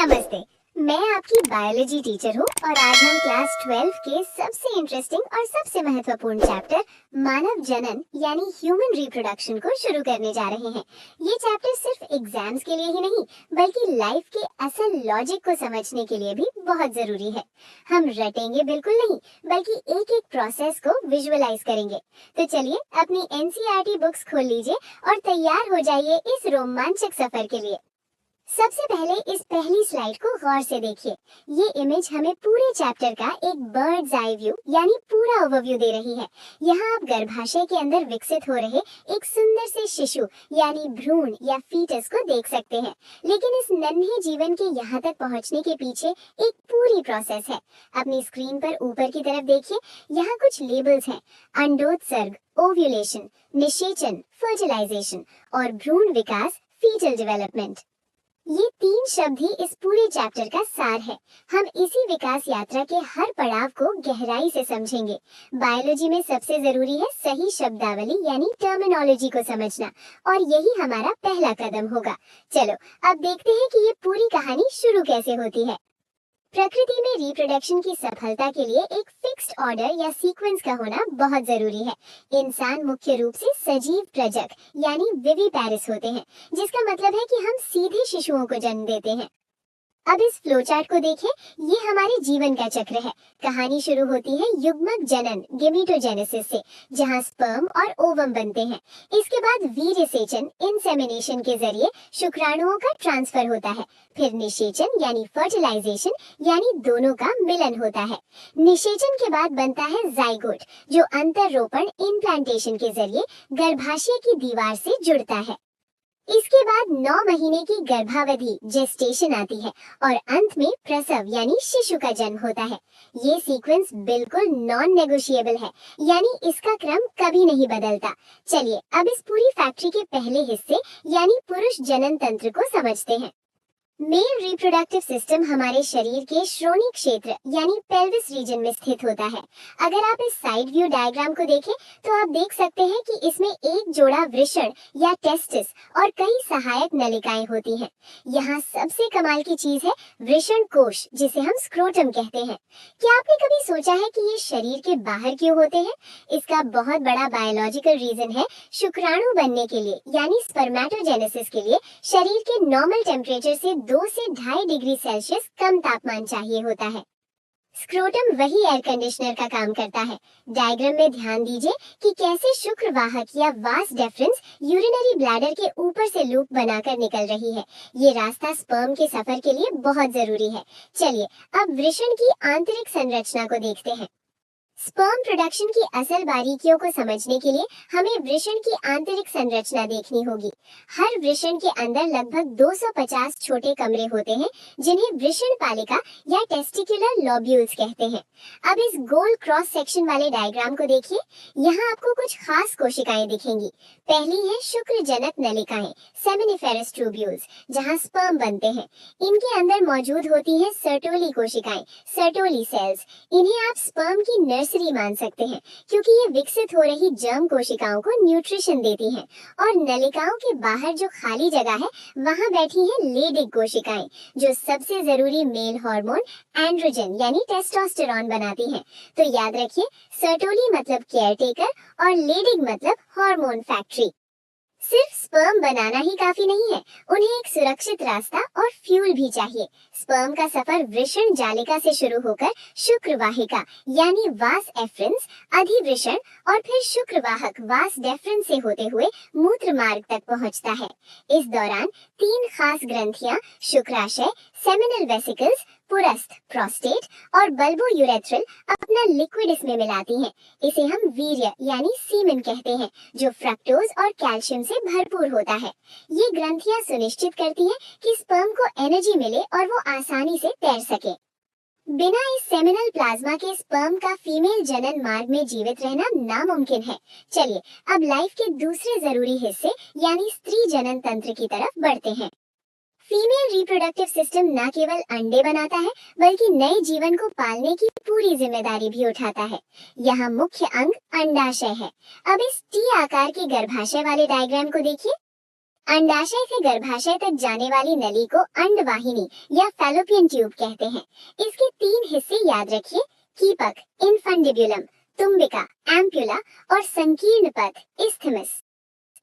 नमस्ते। मैं आपकी बायोलॉजी टीचर हूँ और आज हम क्लास 12 के सबसे इंटरेस्टिंग और सबसे महत्वपूर्ण चैप्टर मानव जनन यानी ह्यूमन रिप्रोडक्शन को शुरू करने जा रहे हैं। ये चैप्टर सिर्फ एग्जाम्स के लिए ही नहीं बल्कि लाइफ के असल लॉजिक को समझने के लिए भी बहुत जरूरी है। हम रटेंगे बिल्कुल नहीं बल्कि एक एक प्रोसेस को विजुअलाइज करेंगे। तो चलिए अपनी एनसीईआरटी बुक्स खोल लीजिए और तैयार हो जाइए इस रोमांचक सफर के लिए। सबसे पहले इस पहली स्लाइड को गौर से देखिए। ये इमेज हमें पूरे चैप्टर का एक बर्ड्स आई व्यू यानी पूरा ओवरव्यू दे रही है। यहाँ आप गर्भाशय के अंदर विकसित हो रहे एक सुंदर से शिशु यानी भ्रूण या फीटस को देख सकते हैं। लेकिन इस नन्हे जीवन के यहाँ तक पहुँचने के पीछे एक पूरी प्रोसेस है। अपनी स्क्रीन पर ऊपर की तरफ देखिए, यहाँ कुछ लेबल्स हैं। अंडोत्सर्ग, ओव्यूलेशन, निषेचन, फर्टिलाइजेशन और भ्रूण विकास, फीटल डेवलपमेंट। ये तीन शब्द ही इस पूरे चैप्टर का सार है। हम इसी विकास यात्रा के हर पड़ाव को गहराई से समझेंगे। बायोलॉजी में सबसे जरूरी है सही शब्दावली यानी टर्मिनोलॉजी को समझना और यही हमारा पहला कदम होगा। चलो अब देखते हैं कि ये पूरी कहानी शुरू कैसे होती है। प्रकृति में रिप्रोडक्शन की सफलता के लिए एक फिक्स्ड ऑर्डर या सीक्वेंस का होना बहुत जरूरी है। इंसान मुख्य रूप से सजीव प्रजक यानी विविपेरिस होते हैं, जिसका मतलब है कि हम सीधे शिशुओं को जन्म देते हैं। अब इस फ्लोचार्ट को देखें, ये हमारे जीवन का चक्र है। कहानी शुरू होती है युग्मक जनन गेमेटोजेनेसिस से, जहां स्पर्म और ओवम बनते हैं। इसके बाद वीर्यसेचन इंसेमिनेशन के जरिए शुक्राणुओं का ट्रांसफर होता है। फिर निषेचन यानी फर्टिलाइजेशन यानी दोनों का मिलन होता है। निषेचन के बाद बनता है जाइगोट, जो अंतररोपण इम्प्लांटेशन के जरिए गर्भाशय की दीवार से जुड़ता है। इसके बाद 9 महीने की गर्भावधि जेस्टेशन आती है और अंत में प्रसव यानी शिशु का जन्म होता है। ये सीक्वेंस बिल्कुल नॉन नेगोशिएबल है, यानी इसका क्रम कभी नहीं बदलता। चलिए अब इस पूरी फैक्ट्री के पहले हिस्से यानी पुरुष जनन तंत्र को समझते हैं। मेल रिप्रोडक्टिव सिस्टम हमारे शरीर के श्रोणि क्षेत्र यानी पेल्विस रीजन में स्थित होता है। अगर आप इस साइड व्यू डायग्राम को देखें तो आप देख सकते हैं कि इसमें एक जोड़ा वृषण या टेस्टिस और कई सहायक नलिकाएं होती हैं। यहाँ सबसे कमाल की चीज है वृषण कोश, जिसे हम स्क्रोटम कहते हैं। क्या आपने कभी सोचा है कि ये शरीर के बाहर क्यों होते हैं? इसका बहुत बड़ा बायोलॉजिकल रीजन है शुक्राणु बनने के लिए यानी स्पर्मेटोजेनेसिस के लिए शरीर के नॉर्मल टेम्परेचर से 2 से 2.5 डिग्री सेल्सियस कम तापमान चाहिए होता है। स्क्रोटम वही एयर कंडीशनर का काम करता है। डायग्राम में ध्यान दीजिए कि कैसे शुक्रवाहक या वास डेफरेंस यूरिनरी ब्लैडर के ऊपर से लूप बनाकर निकल रही है। ये रास्ता स्पर्म के सफर के लिए बहुत जरूरी है। चलिए अब वृषण की आंतरिक संरचना को देखते हैं। स्पर्म प्रोडक्शन की असल बारीकियों को समझने के लिए हमें वृषण की आंतरिक संरचना देखनी होगी। हर वृषण के अंदर लगभग 250 छोटे कमरे होते हैं, जिन्हें वृषण पालिका या टेस्टिकुलर लॉब्यूल्स कहते हैं। अब इस गोल क्रॉस सेक्शन वाले डायग्राम को देखिए। यहाँ आपको कुछ खास कोशिकाएं दिखेंगी। पहली है शुक्रजनक नलिकाएं सेमिनिफेरस ट्यूब्यूल्स, जहाँ स्पर्म बनते हैं। इनके अंदर मौजूद होती है सर्टोली कोशिकाएं, सर्टोली सेल्स। इन्हें आप स्पर्म की नर्सरी मान सकते हैं, क्योंकि ये विकसित हो रही जर्म कोशिकाओं को न्यूट्रिशन देती हैं। और नलिकाओं के बाहर जो खाली जगह है, वहाँ बैठी हैं लेडिक कोशिकाएं, जो सबसे जरूरी मेल हार्मोन एंड्रोजन यानी टेस्टोस्टेरॉन बनाती हैं। तो याद रखिए, सर्टोली मतलब केयरटेकर और लेडिक मतलब हार्मोन फैक्ट्री। सिर्फ स्पर्म बनाना ही काफी नहीं है, उन्हें एक सुरक्षित रास्ता और फ्यूल भी चाहिए। स्पर्म का सफर वृषण जालिका से शुरू होकर शुक्रवाहिका यानी वास एफरेंस, अधिवृषण और फिर शुक्रवाहक वास डेफरेंस से होते हुए मूत्र मार्ग तक पहुंचता है। इस दौरान 3 खास ग्रंथियां शुक्राशय, सेमिनल वेसिकल्स, पुरस्थ प्रोस्टेट और बल्बो यूरेथ्रल अपना लिक्विड इसमें मिलाती हैं। इसे हम वीर्य यानी सीमेन कहते हैं, जो फ्रक्टोज और कैल्शियम से भरपूर होता है। ये ग्रंथियां सुनिश्चित करती हैं कि स्पर्म को एनर्जी मिले और वो आसानी से तैर सके। बिना इस सेमिनल प्लाज्मा के स्पर्म का फीमेल जनन मार्ग में जीवित रहना नामुमकिन है। चलिए अब लाइफ के दूसरे जरूरी हिस्से यानी स्त्री जनन तंत्र की तरफ बढ़ते हैं। फीमेल रिप्रोडक्टिव सिस्टम न केवल अंडे बनाता है, बल्कि नए जीवन को पालने की पूरी जिम्मेदारी भी उठाता है। यहाँ मुख्य अंग अंडाशय है। अब इस टी आकार के गर्भाशय वाले डायग्राम को देखिए। अंडाशय से गर्भाशय तक जाने वाली नली को अंडवाहिनी या फैलोपियन ट्यूब कहते हैं। इसके 3 हिस्से याद रखिए, कीपक, इनफंडिब्युलम, तुम्बिका, एम्प्यूला और संकीर्ण पथ, इस्थमस।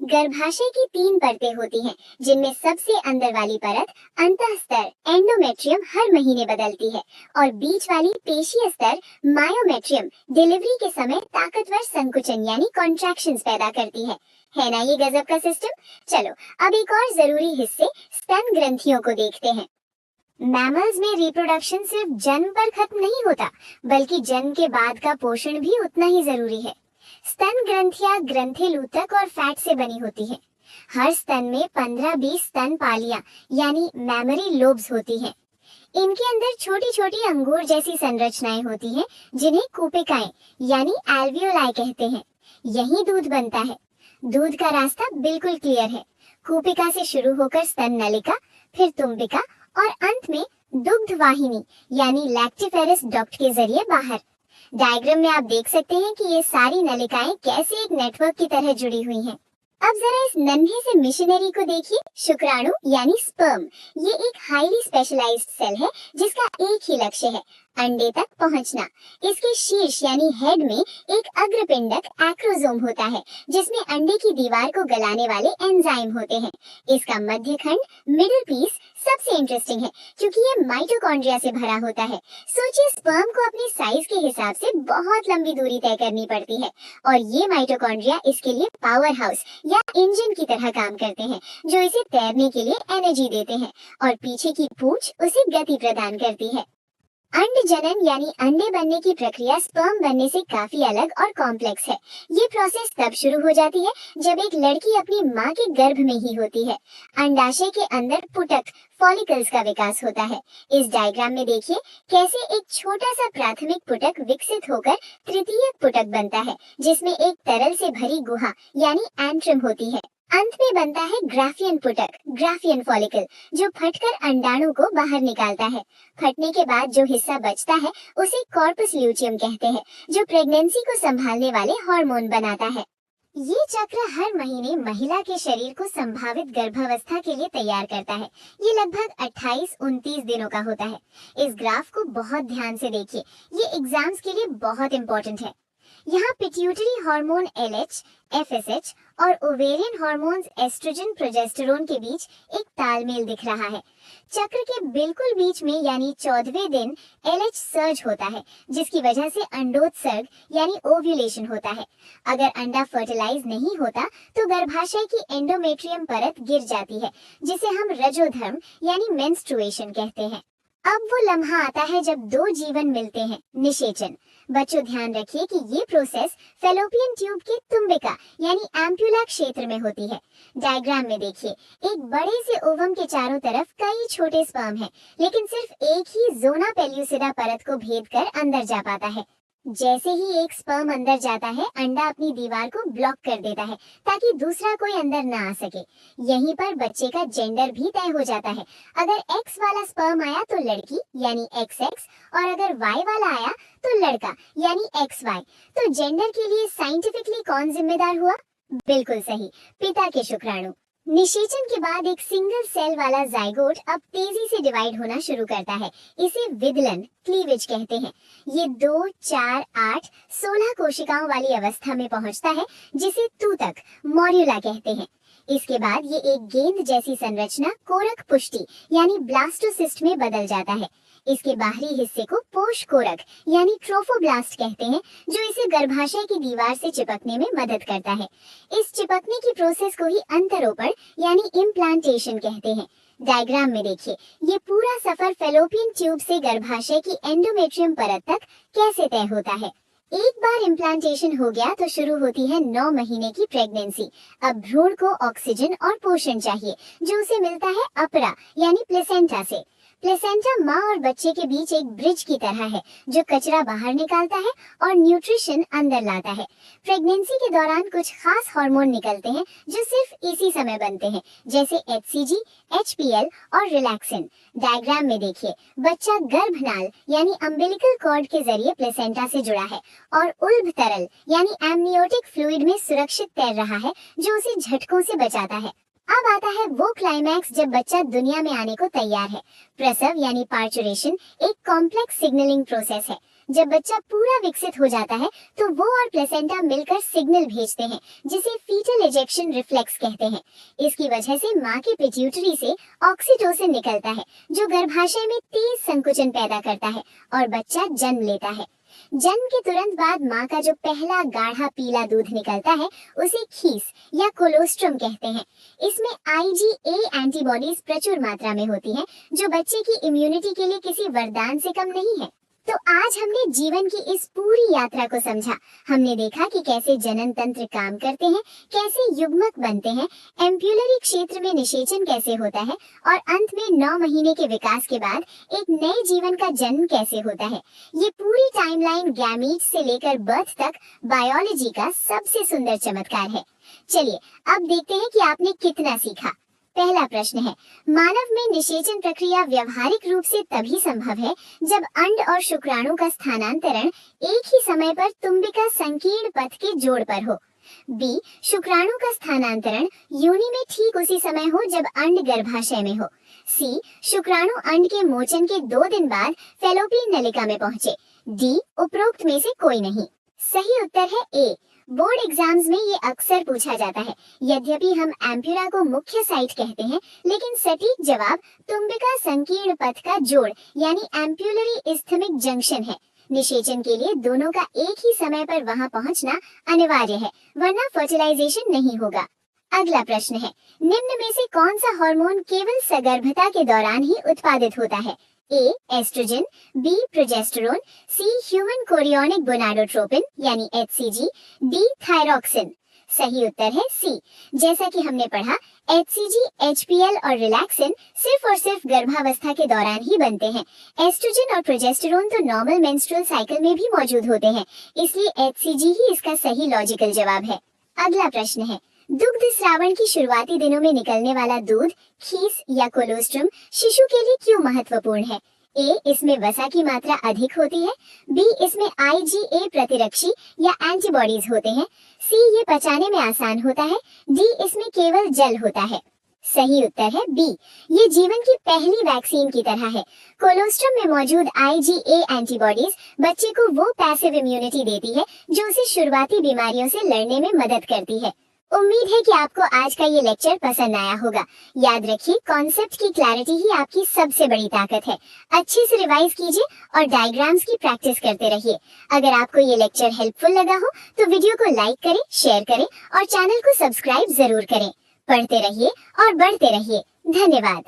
गर्भाशय की 3 परतें होती हैं, जिनमें सबसे अंदर वाली परत अंतःस्तर एंडोमेट्रियम हर महीने बदलती है और बीच वाली पेशीय स्तर मायोमेट्रियम डिलीवरी के समय ताकतवर संकुचन यानी कॉन्ट्रैक्शंस पैदा करती है। है ना ये गजब का सिस्टम। चलो अब एक और जरूरी हिस्से स्तन ग्रंथियों को देखते हैं। मैमल्स में रिप्रोडक्शन सिर्फ जन्म पर खत्म नहीं होता, बल्कि जन्म के बाद का पोषण भी उतना ही जरूरी है। स्तन ग्रंथियां ग्रंथिल ऊतक और फैट से बनी होती है। हर स्तन में 15-20 स्तन पालियां यानी मैमरी लोब्स होती हैं। इनके अंदर छोटी छोटी अंगूर जैसी संरचनाएं होती हैं, जिन्हें कूपिकाएं यानी एल्वियोलाई कहते हैं। यही दूध बनता है। दूध का रास्ता बिल्कुल क्लियर है। कूपिका से शुरू होकर स्तन नलिका, फिर तुम्बिका और अंत में दुग्ध वाहिनी यानी लैक्टिफेरस डक्ट के जरिए बाहर। डायग्राम में आप देख सकते हैं कि ये सारी नलिकाएं कैसे एक नेटवर्क की तरह जुड़ी हुई हैं। अब जरा इस नन्हे से मिशनरी को देखिए, शुक्राणु यानी स्पर्म। ये एक हाईली स्पेशलाइज्ड सेल है जिसका एक ही लक्ष्य है, अंडे तक पहुंचना। इसके शीर्ष यानी हेड में एक अग्रपिंडक एक्रोसोम होता है, जिसमें अंडे की दीवार को गलाने वाले एंजाइम होते हैं। इसका मध्य खंड मिडिल पीस सबसे इंटरेस्टिंग है, क्योंकि ये माइटोकॉन्ड्रिया से भरा होता है। सोचिए, स्पर्म को अपनी साइज के हिसाब से बहुत लंबी दूरी तय करनी पड़ती है और ये माइटोकॉन्ड्रिया इसके लिए पावर हाउस या इंजन की तरह काम करते हैं, जो इसे तैरने के लिए एनर्जी देते हैं और पीछे की पूंछ उसे गति प्रदान करती है। अंड जनन यानी अंडे बनने की प्रक्रिया स्पर्म बनने से काफी अलग और कॉम्प्लेक्स है। ये प्रोसेस तब शुरू हो जाती है जब एक लड़की अपनी माँ के गर्भ में ही होती है। अंडाशय के अंदर पुटक फॉलिकल्स का विकास होता है। इस डायग्राम में देखिए कैसे एक छोटा सा प्राथमिक पुटक विकसित होकर तृतीयक पुटक बनता है, जिसमें एक तरल से भरी गुहा यानी एंट्रम होती है। अंत में बनता है ग्राफियन पुटक, ग्राफियन फॉलिकल, जो फटकर अंडाणु को बाहर निकालता है। फटने के बाद जो हिस्सा बचता है उसे कॉर्पस ल्यूटियम कहते हैं, जो प्रेगनेंसी को संभालने वाले हार्मोन बनाता है। ये चक्र हर महीने महिला के शरीर को संभावित गर्भावस्था के लिए तैयार करता है। ये लगभग 28-29 दिनों का होता है। इस ग्राफ को बहुत ध्यान से देखिए, ये एग्जाम्स के लिए बहुत इंपॉर्टेंट है। यहाँ पिट्यूटरी हार्मोन LH, FSH और ओवेरियन हार्मोन्स एस्ट्रोजन, प्रोजेस्टेरोन के बीच एक तालमेल दिख रहा है। चक्र के बिल्कुल बीच में यानी 14वें दिन LH सर्ज होता है, जिसकी वजह से अंडोत्सर्ग यानी ओव्यूलेशन होता है। अगर अंडा फर्टिलाइज नहीं होता तो गर्भाशय की एंडोमेट्रियम परत गिर जाती है, जिसे हम रजोधर्म यानी मेंस्ट्रुएशन कहते हैं। अब वो लम्हा आता है जब 2 जीवन मिलते हैं, निषेचन। बच्चों ध्यान रखिए कि ये प्रोसेस फेलोपियन ट्यूब के तुम्बिका यानी एम्प्यूला क्षेत्र में होती है। डायग्राम में देखिए, एक बड़े से ओवम के चारों तरफ कई छोटे स्पर्म हैं, लेकिन सिर्फ एक ही जोना पेल्यूसिडा परत को भेद कर अंदर जा पाता है। जैसे ही एक स्पर्म अंदर जाता है, अंडा अपनी दीवार को ब्लॉक कर देता है ताकि दूसरा कोई अंदर ना आ सके। यहीं पर बच्चे का जेंडर भी तय हो जाता है। अगर X वाला स्पर्म आया तो लड़की यानी XX, और अगर Y वाला आया तो लड़का यानी XY। तो जेंडर के लिए साइंटिफिकली कौन जिम्मेदार हुआ? बिल्कुल सही, पिता के शुक्राणु। निषेचन के बाद एक सिंगल सेल वाला जाइगोट अब तेजी से डिवाइड होना शुरू करता है। इसे विदलन, क्लीवेज कहते हैं। ये 2, 4, 8, 16 कोशिकाओं वाली अवस्था में पहुंचता है, जिसे तूतक, मॉड्यूला कहते हैं। इसके बाद ये एक गेंद जैसी संरचना कोरक पुष्टि यानी ब्लास्टोसिस्ट में बदल जाता है। इसके बाहरी हिस्से को पोष कोरक यानी ट्रोफोब्लास्ट कहते हैं, जो इसे गर्भाशय की दीवार से चिपकने में मदद करता है। इस चिपकने की प्रोसेस को ही अंतरोपण यानी इम्प्लांटेशन कहते हैं। डायग्राम में देखिए, ये पूरा सफर फेलोपियन ट्यूब से गर्भाशय की एंडोमेट्रियम परत तक कैसे तय होता है। एक बार इम्प्लांटेशन हो गया तो शुरू होती है 9 महीने की प्रेगनेंसी। अब भ्रूण को ऑक्सीजन और पोषण चाहिए, जो उसे मिलता है अपरा यानी प्लेसेंटा से। प्लेसेंटा माँ और बच्चे के बीच एक ब्रिज की तरह है, जो कचरा बाहर निकालता है और न्यूट्रिशन अंदर लाता है। प्रेगनेंसी के दौरान कुछ खास हार्मोन निकलते हैं जो सिर्फ इसी समय बनते हैं, जैसे HCG, HPL और रिलैक्सिन। डायग्राम में देखिए, बच्चा गर्भनाल यानी अम्बिलिकल कॉर्ड के जरिए प्लेसेंटा से जुड़ा है और उल्ब तरल यानी एमनियोटिक फ्लूइड में सुरक्षित तैर रहा है, जो उसे झटकों से बचाता है। अब आता है वो क्लाइमैक्स जब बच्चा दुनिया में आने को तैयार है। प्रसव यानी पार्चुरेशन एक कॉम्प्लेक्स सिग्नलिंग प्रोसेस है। जब बच्चा पूरा विकसित हो जाता है तो वो और प्लेसेंटा मिलकर सिग्नल भेजते हैं जिसे फीटल इजेक्शन रिफ्लेक्स कहते हैं। इसकी वजह से माँ के पिट्यूटरी से ऑक्सीटोसिन निकलता है जो गर्भाशय में तेज संकुचन पैदा करता है और बच्चा जन्म लेता है। जन्म के तुरंत बाद माँ का जो पहला गाढ़ा पीला दूध निकलता है उसे खीस या कोलोस्ट्रम कहते हैं। इसमें IgA एंटीबॉडीज प्रचुर मात्रा में होती हैं जो बच्चे की इम्यूनिटी के लिए किसी वरदान से कम नहीं है। तो आज हमने जीवन की इस पूरी यात्रा को समझा। हमने देखा कि कैसे जनन तंत्र काम करते हैं, कैसे युग्मक बनते हैं, एम्पुलरी क्षेत्र में निषेचन कैसे होता है और अंत में 9 महीने के विकास के बाद एक नए जीवन का जन्म कैसे होता है। ये पूरी टाइमलाइन गैमीट से लेकर बर्थ तक बायोलॉजी का सबसे सुंदर चमत्कार है। चलिए अब देखते हैं कि आपने कितना सीखा। पहला प्रश्न है, मानव में निषेचन प्रक्रिया व्यवहारिक रूप से तभी संभव है जब अंड और शुक्राणु का स्थानांतरण एक ही समय पर तुम्बिका संकीर्ण पथ के जोड़ पर हो। बी, शुक्राणु का स्थानांतरण योनि में ठीक उसी समय हो जब अंड गर्भाशय में हो। सी, शुक्राणु अंड के मोचन के 2 दिन बाद फैलोपियन नलिका में पहुंचे। डी, उपरोक्त में से कोई नहीं। सही उत्तर है ए। बोर्ड एग्जाम्स में ये अक्सर पूछा जाता है। यद्यपि हम एम्प्यूरा को मुख्य साइट कहते हैं, लेकिन सटीक जवाब तुम्बिका संकीर्ण पथ का जोड़ यानी एम्पुलरी इस्थमिक जंक्शन है। निषेचन के लिए दोनों का एक ही समय पर वहां पहुंचना अनिवार्य है, वरना फर्टिलाइजेशन नहीं होगा। अगला प्रश्न है, निम्न में से कौन सा हार्मोन केवल सगर्भता के दौरान ही उत्पादित होता है? ए, एस्ट्रोजन, बी, प्रोजेस्टेरोन, सी, ह्यूमन कोरियोनिक गोनाडोट्रोपिन यानी HCG, डी, थायरॉक्सिन। सही उत्तर है सी। जैसा कि हमने पढ़ा, HCG, HPL और रिलैक्सिन सिर्फ और सिर्फ गर्भावस्था के दौरान ही बनते हैं। एस्ट्रोजन और प्रोजेस्टेरोन तो नॉर्मल मेंस्ट्रुअल साइकिल में भी मौजूद होते हैं, इसलिए HCG ही इसका सही लॉजिकल जवाब है। अगला प्रश्न है, दुग्ध श्रावण की शुरुआती दिनों में निकलने वाला दूध, खीस या कोलोस्ट्रम शिशु के लिए क्यों महत्वपूर्ण है? ए, इसमें वसा की मात्रा अधिक होती है। बी, इसमें IgA प्रतिरक्षी या एंटीबॉडीज होते हैं। सी, ये पचाने में आसान होता है। डी, इसमें केवल जल होता है। सही उत्तर है बी। ये जीवन की पहली वैक्सीन की तरह है। कोलोस्ट्रम में मौजूद IgA एंटीबॉडीज बच्चे को वो पैसिव इम्यूनिटी देती है जो उसे शुरुआती बीमारियों से लड़ने में मदद करती है। उम्मीद है कि आपको आज का ये लेक्चर पसंद आया होगा। याद रखिए, कॉन्सेप्ट की क्लैरिटी ही आपकी सबसे बड़ी ताकत है। अच्छे से रिवाइज कीजिए और डायग्राम्स की प्रैक्टिस करते रहिए। अगर आपको ये लेक्चर हेल्पफुल लगा हो तो वीडियो को लाइक करें, शेयर करें और चैनल को सब्सक्राइब जरूर करें। पढ़ते रहिए और बढ़ते रहिए। धन्यवाद।